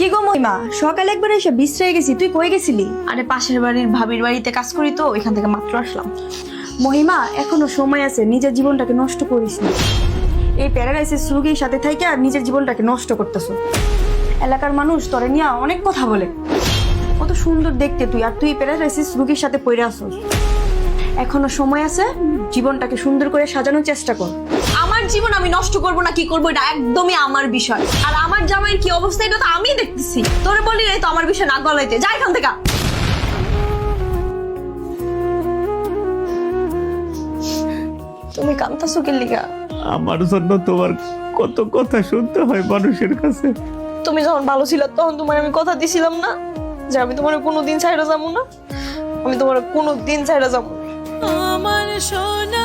কি গো মহিমা, সকালে একবার এসে বিশ্রায় গেছি, তুই কই গেছিলি? আরে পাশের বাড়ির ভাবির বাড়িতে কাজ করি তো, এখান থেকে মাত্র আসলাম। মহিমা, এখনো সময় আছে, নিজের জীবনটাকে নষ্ট করিস না। এই প্যারালাইসিস রোগীর সাথে থাইকে আর নিজের জীবনটাকে নষ্ট করতেছো। এলাকার মানুষ তোরে নিয়ে অনেক কথা বলে, কত সুন্দর দেখতে তুই, আর তুই প্যারালাইসিস রোগীর সাথে পড়ে আসোস। এখনো সময় আছে, জীবনটাকে সুন্দর করে সাজানোর চেষ্টা কর। আমার জীবন আমি নষ্ট করব না কি করবো এটা একদমই আমার বিষয়, আর আমার জামাইয়ের কি অবস্থা এটা তো আমি দেখতেছি। তোরে বলি রে তো আমার বিষয় না গলাইতে, যা এখান থেকে। তুমি কান্তাছো কি লিগা? আমার জন্য তোমার কত কথা শুনতে হয় মানুষের কাছে। তুমি যখন ভালো ছিল তখন তোমার আমি কথা দিছিলাম না যে আমি তোমার কোনোদিন ছাইড়া যাবো না, আমি তোমার কোনোদিন ছাইড়া যাবো না। আমার সোনা